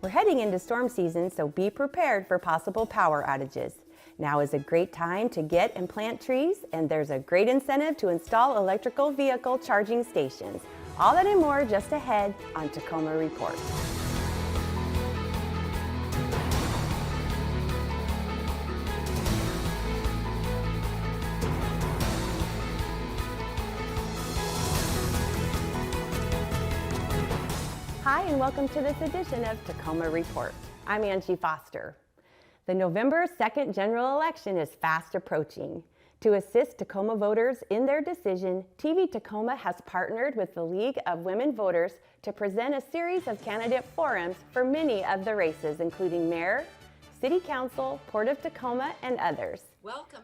We're heading into storm season, so be prepared for possible power outages. Now is a great time to get and plant trees, and there's a great incentive to install electrical vehicle charging stations. All that and more just ahead on Tacoma Report. Hi, and welcome to this edition of Tacoma Report. I'm Angie Foster. The November 2nd general election is fast approaching. To assist Tacoma voters in their decision, TV Tacoma has partnered with the League of Women Voters to present a series of candidate forums for many of the races, including mayor, city council, Port of Tacoma, and others.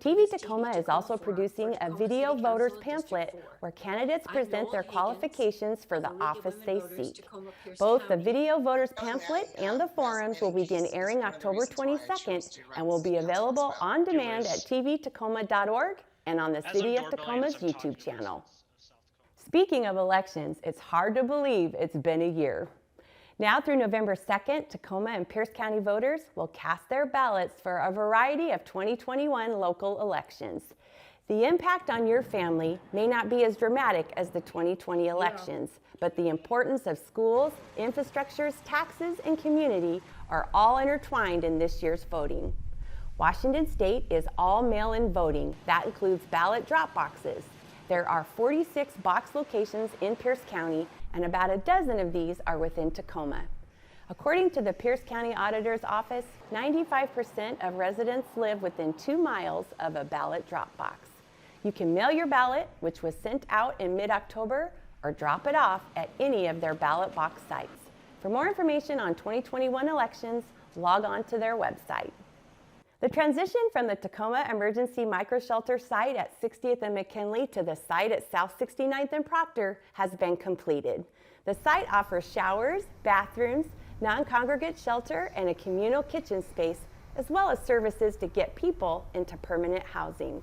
TV Tacoma is also producing a video voters pamphlet where candidates present their qualifications for the office they seek. Both the video voters pamphlet and the forums will begin airing October 22nd and will be available on demand at tvtacoma.org and on the City of Tacoma's YouTube channel. Speaking of elections, it's hard to believe it's been a year. Now through November 2nd, Tacoma and Pierce County voters will cast their ballots for a variety of 2021 local elections. The impact on your family may not be as dramatic as the 2020 elections, but the importance of schools, infrastructures, taxes, and community are all intertwined in this year's voting. Washington State is all mail-in voting. That includes ballot drop boxes. There are 46 box locations in Pierce County, and about a dozen of these are within Tacoma. According to the Pierce County Auditor's Office, 95% of residents live within 2 miles of a ballot drop box. You can mail your ballot, which was sent out in mid-October, or drop it off at any of their ballot box sites. For more information on 2021 elections, log on to their website. The transition from the Tacoma Emergency Microshelter site at 60th and McKinley to the site at South 69th and Proctor has been completed. The site offers showers, bathrooms, non-congregate shelter, and a communal kitchen space, as well as services to get people into permanent housing.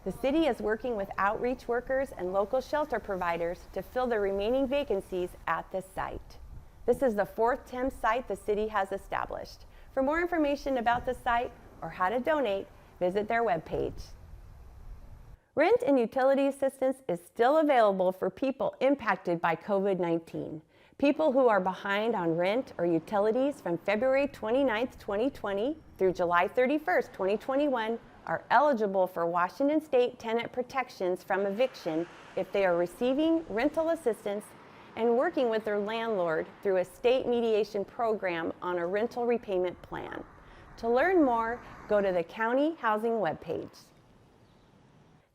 The city is working with outreach workers and local shelter providers to fill the remaining vacancies at this site. This is the 4th TIM site the city has established. For more information about the site, or how to donate, visit their webpage. Rent and utility assistance is still available for people impacted by COVID-19. People who are behind on rent or utilities from February 29, 2020 through July 31, 2021 are eligible for Washington State tenant protections from eviction if they are receiving rental assistance and working with their landlord through a state mediation program on a rental repayment plan. To learn more, go to the county housing webpage.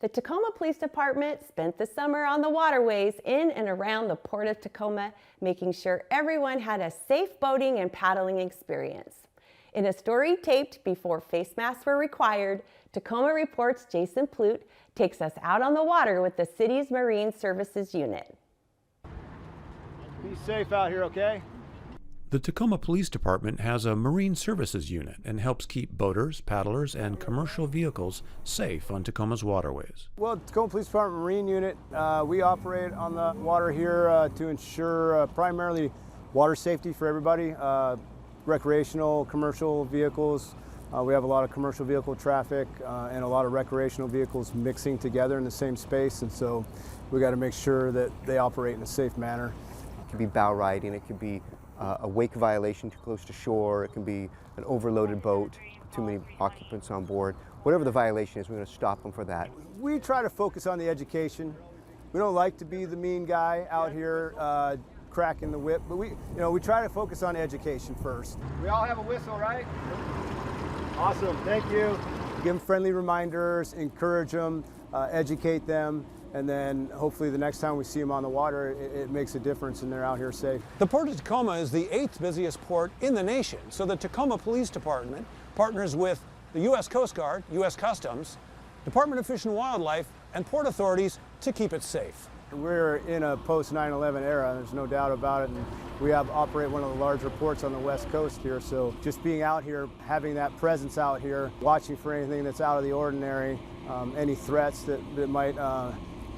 The Tacoma Police Department spent the summer on the waterways in and around the Port of Tacoma, making sure everyone had a safe boating and paddling experience. In a story taped before face masks were required, Tacoma Report's Jason Plute takes us out on the water with the city's Marine Services Unit. Be safe out here, okay? The Tacoma Police Department has a Marine Services Unit and helps keep boaters, paddlers, and commercial vehicles safe on Tacoma's waterways. Well, Tacoma Police Department Marine Unit, we operate on the water here to ensure primarily water safety for everybody, recreational, commercial vehicles. We have a lot of commercial vehicle traffic and a lot of recreational vehicles mixing together in the same space, and so we got to make sure that they operate in a safe manner. It could be bow riding, it could be a wake violation too close to shore, it can be an overloaded boat, too many occupants on board. Whatever the violation is, we're going to stop them for that. We try to focus on the education. We don't like to be the mean guy out here cracking the whip, but we try to focus on education first. We all have a whistle, right? Awesome, thank you. Give them friendly reminders, encourage them, educate them, and then hopefully the next time we see them on the water, it makes a difference and they're out here safe. The Port of Tacoma is the 8th busiest port in the nation, so the Tacoma Police Department partners with the U.S. Coast Guard, U.S. Customs, Department of Fish and Wildlife, and port authorities to keep it safe. We're in a post 9/11 era, there's no doubt about it, and we operate one of the larger ports on the west coast here, so just being out here, having that presence out here, watching for anything that's out of the ordinary, any threats that might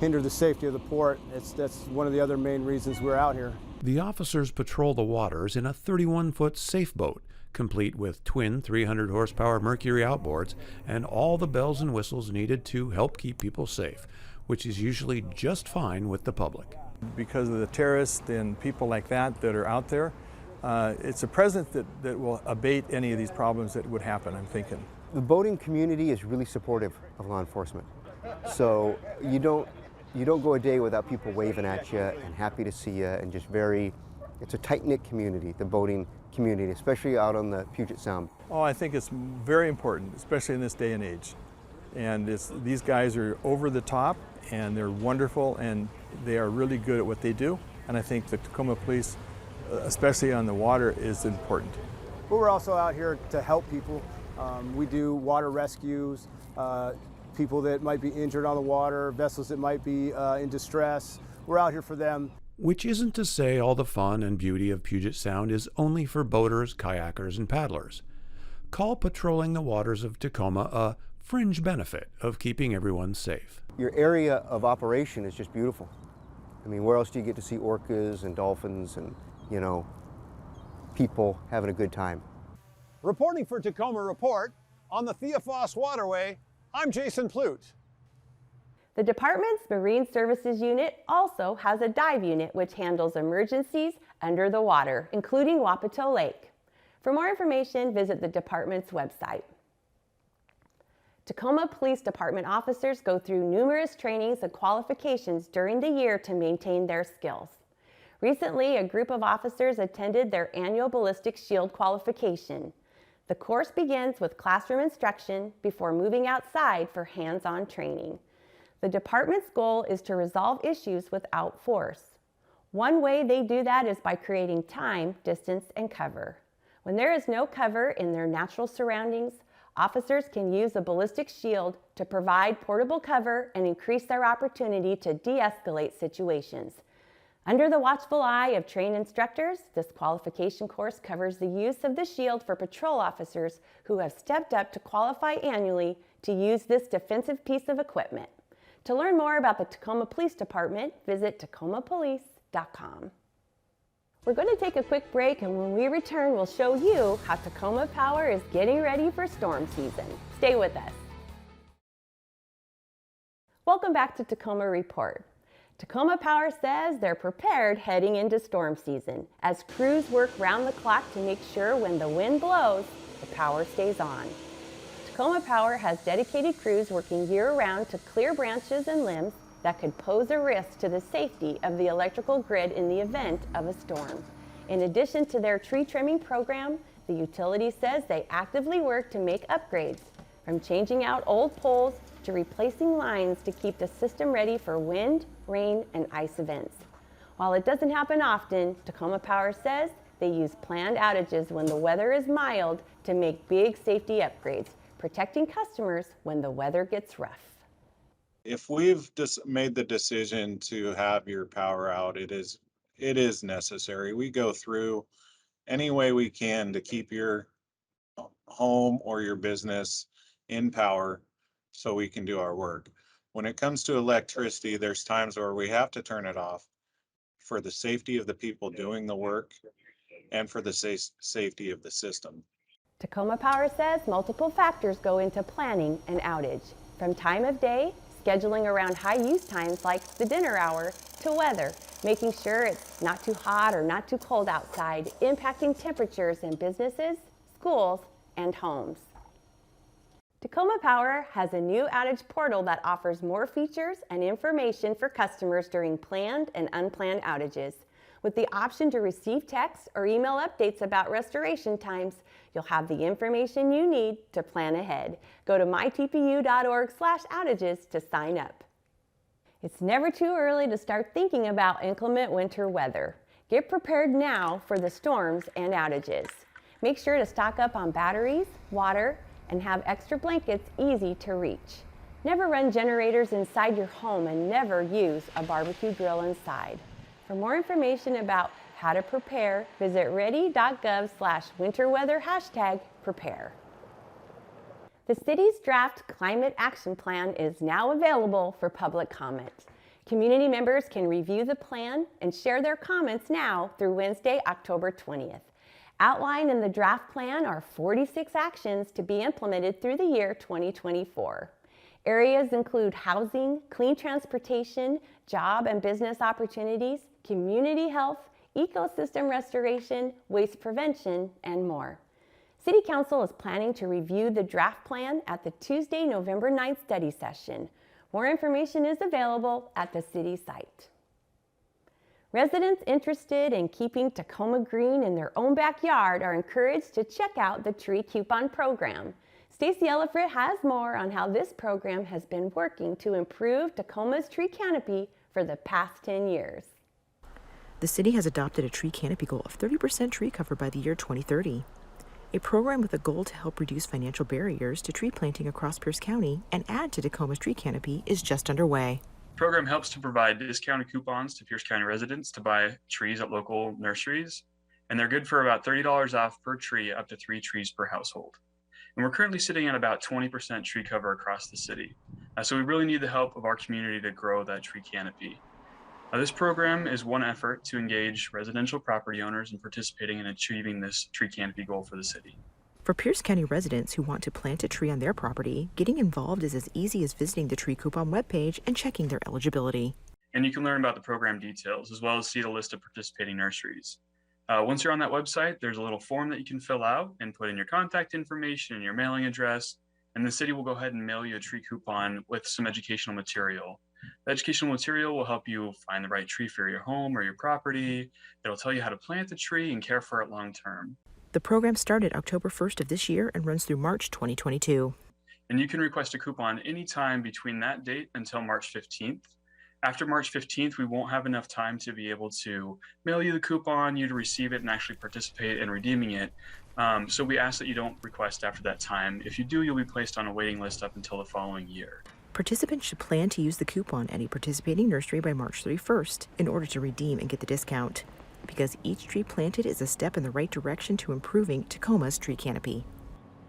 hinder the safety of the port, that's one of the other main reasons we're out here. The officers patrol the waters in a 31-foot safe boat, complete with twin 300-horsepower Mercury outboards and all the bells and whistles needed to help keep people safe, which is usually just fine with the public. Because of the terrorists and people like that are out there, it's a presence that will abate any of these problems that would happen, I'm thinking. The boating community is really supportive of law enforcement. So you don't go a day without people waving at you and happy to see you, and just it's a tight-knit community, the boating community, especially out on the Puget Sound. Oh, I think it's very important, especially in this day and age. And these guys are over the top, and they're wonderful, and they are really good at what they do. And I think the Tacoma Police, especially on the water, is important. But we're also out here to help people. We do water rescues, people that might be injured on the water, vessels that might be in distress. We're out here for them. Which isn't to say all the fun and beauty of Puget Sound is only for boaters, kayakers, and paddlers. Call patrolling the waters of Tacoma a fringe benefit of keeping everyone safe. Your area of operation is just beautiful. I mean, where else do you get to see orcas and dolphins and, people having a good time? Reporting for Tacoma Report on the Theophos Waterway, I'm Jason Plute. The department's Marine Services Unit also has a dive unit which handles emergencies under the water, including Wapato Lake. For more information, visit the department's website. Tacoma Police Department officers go through numerous trainings and qualifications during the year to maintain their skills. Recently, a group of officers attended their annual ballistic shield qualification. The course begins with classroom instruction before moving outside for hands-on training. The department's goal is to resolve issues without force. One way they do that is by creating time, distance, and cover. When there is no cover in their natural surroundings, officers can use a ballistic shield to provide portable cover and increase their opportunity to de-escalate situations. Under the watchful eye of trained instructors, this qualification course covers the use of the shield for patrol officers who have stepped up to qualify annually to use this defensive piece of equipment. To learn more about the Tacoma Police Department, visit tacomapolice.com. We're going to take a quick break, and when we return, we'll show you how Tacoma Power is getting ready for storm season. Stay with us. Welcome back to Tacoma Report. Tacoma Power says they're prepared heading into storm season as crews work round the clock to make sure when the wind blows, the power stays on. Tacoma Power has dedicated crews working year-round to clear branches and limbs that could pose a risk to the safety of the electrical grid in the event of a storm. In addition to their tree trimming program, the utility says they actively work to make upgrades, from changing out old poles to replacing lines to keep the system ready for wind, rain, and ice events. While it doesn't happen often, Tacoma Power says they use planned outages when the weather is mild to make big safety upgrades, protecting customers when the weather gets rough. If we've just made the decision to have your power out, it is necessary. We go through any way we can to keep your home or your business in power so we can do our work. When it comes to electricity, there's times where we have to turn it off for the safety of the people doing the work and for the safety of the system. Tacoma Power says multiple factors go into planning an outage, from time of day, scheduling around high use times like the dinner hour, to weather, making sure it's not too hot or not too cold outside, impacting temperatures in businesses, schools, and homes. Tacoma Power has a new outage portal that offers more features and information for customers during planned and unplanned outages. With the option to receive texts or email updates about restoration times, you'll have the information you need to plan ahead. Go to mytpu.org/outages to sign up. It's never too early to start thinking about inclement winter weather. Get prepared now for the storms and outages. Make sure to stock up on batteries, water, and have extra blankets easy to reach. Never run generators inside your home and never use a barbecue grill inside. For more information about how to prepare, visit ready.gov/winterweather#prepare. The city's draft Climate Action Plan is now available for public comment. Community members can review the plan and share their comments now through Wednesday, October 20th. Outlined in the draft plan are 46 actions to be implemented through the year 2024. Areas include housing, clean transportation, job and business opportunities, community health, ecosystem restoration, waste prevention, and more. City Council is planning to review the draft plan at the Tuesday, November 9th study session. More information is available at the city site. Residents interested in keeping Tacoma green in their own backyard are encouraged to check out the Tree Coupon program. Stacey Ellifrit has more on how this program has been working to improve Tacoma's tree canopy for the past 10 years. The city has adopted a tree canopy goal of 30% tree cover by the year 2030. A program with a goal to help reduce financial barriers to tree planting across Pierce County and add to Tacoma's tree canopy is just underway. The program helps to provide discounted coupons to Pierce County residents to buy trees at local nurseries, and they're good for about $30 off per tree, up to 3 trees per household. And we're currently sitting at about 20% tree cover across the city. So we really need the help of our community to grow that tree canopy. This program is one effort to engage residential property owners in participating in achieving this tree canopy goal for the city. For Pierce County residents who want to plant a tree on their property, getting involved is as easy as visiting the Tree Coupon webpage and checking their eligibility. And you can learn about the program details as well as see the list of participating nurseries. Once you're on that website, there's a little form that you can fill out and put in your contact information and your mailing address, and the city will go ahead and mail you a tree coupon with some educational material. The educational material will help you find the right tree for your home or your property. It'll tell you how to plant the tree and care for it long term. The program started October 1st of this year and runs through March 2022. And you can request a coupon anytime between that date until March 15th. After March 15th, we won't have enough time to be able to mail you the coupon, you to receive it and actually participate in redeeming it. So we ask that you don't request after that time. If you do, you'll be placed on a waiting list up until the following year. Participants should plan to use the coupon at a participating nursery by March 31st in order to redeem and get the discount, because each tree planted is a step in the right direction to improving Tacoma's tree canopy.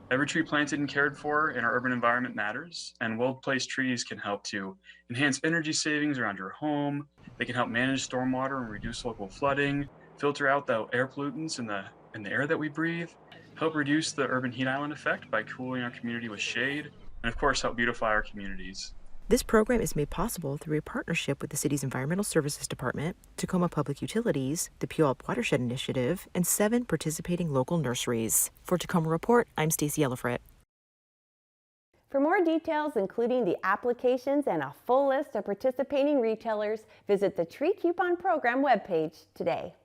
Every tree planted and cared for in our urban environment matters, and well-placed trees can help to enhance energy savings around your home. They can help manage stormwater and reduce local flooding, filter out the air pollutants in the air that we breathe, help reduce the urban heat island effect by cooling our community with shade, and of course help beautify our communities. This program is made possible through a partnership with the city's Environmental Services Department, Tacoma Public Utilities, the Puyallup Watershed Initiative, and 7 participating local nurseries. For Tacoma Report, I'm Stacey Ellifrit. For more details, including the applications and a full list of participating retailers, visit the Tree Coupon Program webpage today.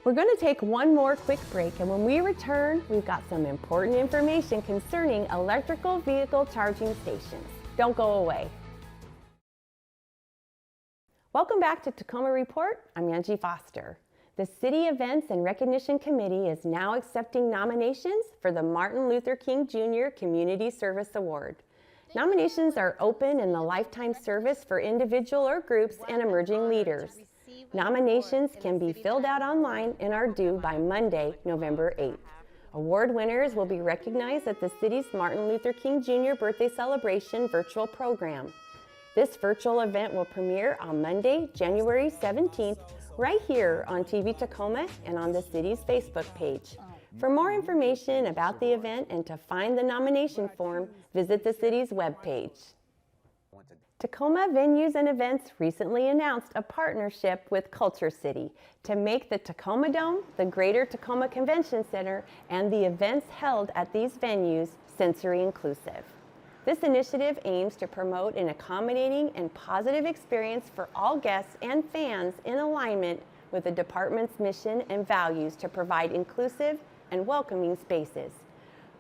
We're going to take one more quick break, and when we return, we've got some important information concerning electrical vehicle charging stations. Don't go away. Welcome back to Tacoma Report. I'm Angie Foster. The City Events and Recognition Committee is now accepting nominations for the Martin Luther King Jr. Community Service Award. Nominations are open in the lifetime service for individual or groups and emerging leaders. Nominations can be filled out online and are due by Monday, November 8th. Award winners will be recognized at the city's Martin Luther King Jr. Birthday Celebration virtual program. This virtual event will premiere on Monday, January 17th, right here on TV Tacoma and on the city's Facebook page. For more information about the event and to find the nomination form, visit the city's webpage. Tacoma Venues and Events recently announced a partnership with Culture City to make the Tacoma Dome, the Greater Tacoma Convention Center, and the events held at these venues sensory inclusive. This initiative aims to promote an accommodating and positive experience for all guests and fans in alignment with the department's mission and values to provide inclusive and welcoming spaces.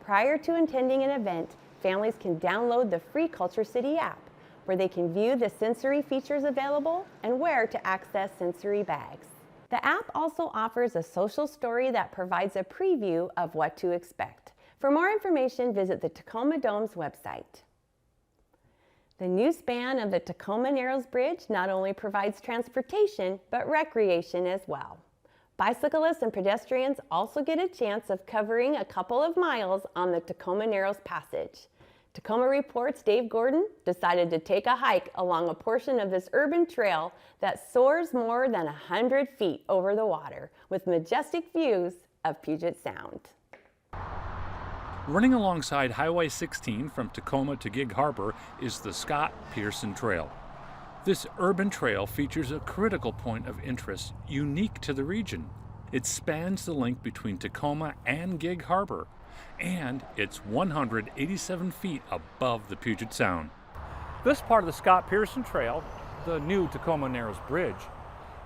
Prior to attending an event, families can download the free Culture City app, where they can view the sensory features available and where to access sensory bags. The app also offers a social story that provides a preview of what to expect. For more information, visit the Tacoma Dome's website. The new span of the Tacoma Narrows Bridge not only provides transportation, but recreation as well. Bicyclists and pedestrians also get a chance of covering a couple of miles on the Tacoma Narrows Passage. Tacoma Report's Dave Gordon decided to take a hike along a portion of this urban trail that soars more than 100 feet over the water with majestic views of Puget Sound. Running alongside Highway 16 from Tacoma to Gig Harbor is the Scott Pearson Trail. This urban trail features a critical point of interest unique to the region. It spans the link between Tacoma and Gig Harbor, and it's 187 feet above the Puget Sound. This part of the Scott Pearson Trail, the new Tacoma Narrows Bridge,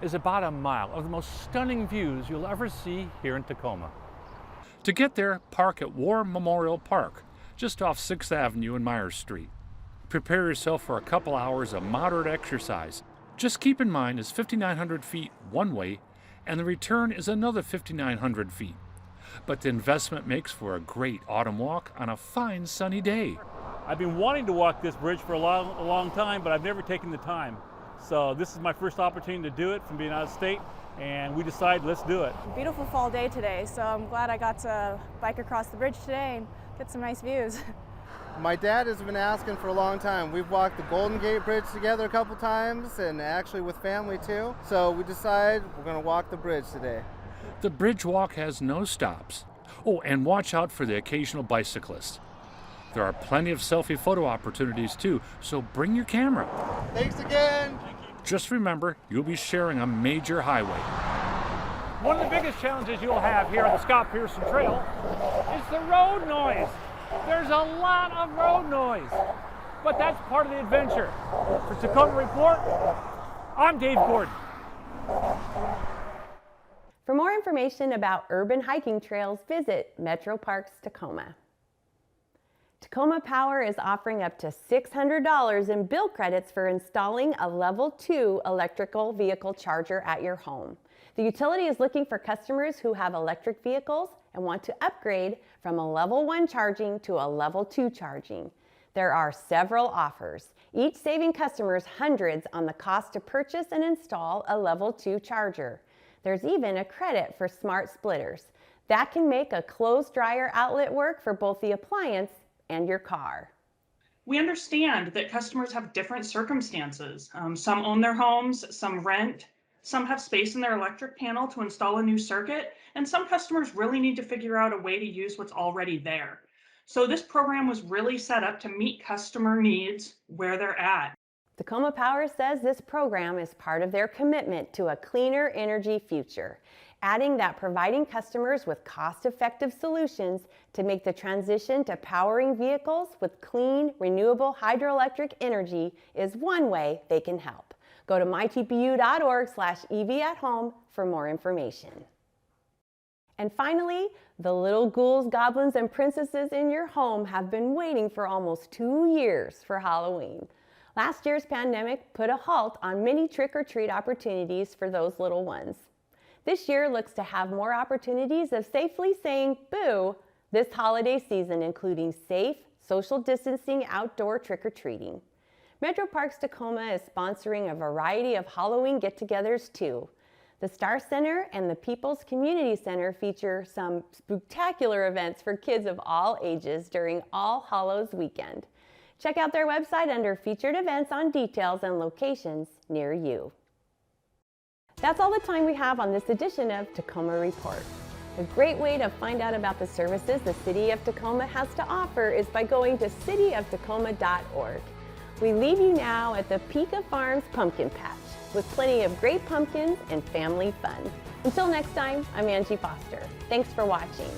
is about a mile of the most stunning views you'll ever see here in Tacoma. To get there, park at War Memorial Park, just off 6th Avenue and Myers Street. Prepare yourself for a couple hours of moderate exercise. Just keep in mind it's 5,900 feet one way, and the return is another 5,900 feet. But the investment makes for a great autumn walk on a fine sunny day. I've been wanting to walk this bridge for a long time, but I've never taken the time. So this is my first opportunity to do it from being out of state, and we decided let's do it. Beautiful fall day today, so I'm glad I got to bike across the bridge today and get some nice views. My dad has been asking for a long time. We've walked the Golden Gate Bridge together a couple times, and actually with family too. So we decided we're going to walk the bridge today. The bridge walk has no stops. Oh, and watch out for the occasional bicyclist. There are plenty of selfie photo opportunities too, so bring your camera. Thanks again. Just remember, you'll be sharing a major highway. One of the biggest challenges you'll have here on the Scott Pearson Trail is the road noise. There's a lot of road noise, but that's part of the adventure. For Tacoma Report, I'm Dave Gordon. For more information about urban hiking trails, visit Metro Parks Tacoma. Tacoma Power is offering up to $600 in bill credits for installing a Level 2 electrical vehicle charger at your home. The utility is looking for customers who have electric vehicles and want to upgrade from a Level 1 charging to a Level 2 charging. There are several offers, each saving customers hundreds on the cost to purchase and install a Level 2 charger. There's even a credit for smart splitters. That can make a clothes dryer outlet work for both the appliance and your car. We understand that customers have different circumstances. Some own their homes, some rent, some have space in their electric panel to install a new circuit, and some customers really need to figure out a way to use what's already there. So this program was really set up to meet customer needs where they're at. Tacoma Power says this program is part of their commitment to a cleaner energy future, adding that providing customers with cost-effective solutions to make the transition to powering vehicles with clean, renewable hydroelectric energy is one way they can help. Go to mytpu.org/EVathome for more information. And finally, the little ghouls, goblins, and princesses in your home have been waiting for almost 2 years for Halloween. Last year's pandemic put a halt on many trick-or-treat opportunities for those little ones. This year looks to have more opportunities of safely saying boo this holiday season, including safe, social distancing outdoor trick-or-treating. Metro Parks Tacoma is sponsoring a variety of Halloween get-togethers too. The Star Center and the People's Community Center feature some spectacular events for kids of all ages during All Hallows weekend. Check out their website under featured events on details and locations near you. That's all the time we have on this edition of Tacoma Report. A great way to find out about the services the City of Tacoma has to offer is by going to cityoftacoma.org. We leave you now at the Pika Farms Pumpkin Patch with plenty of great pumpkins and family fun. Until next time, I'm Angie Foster. Thanks for watching.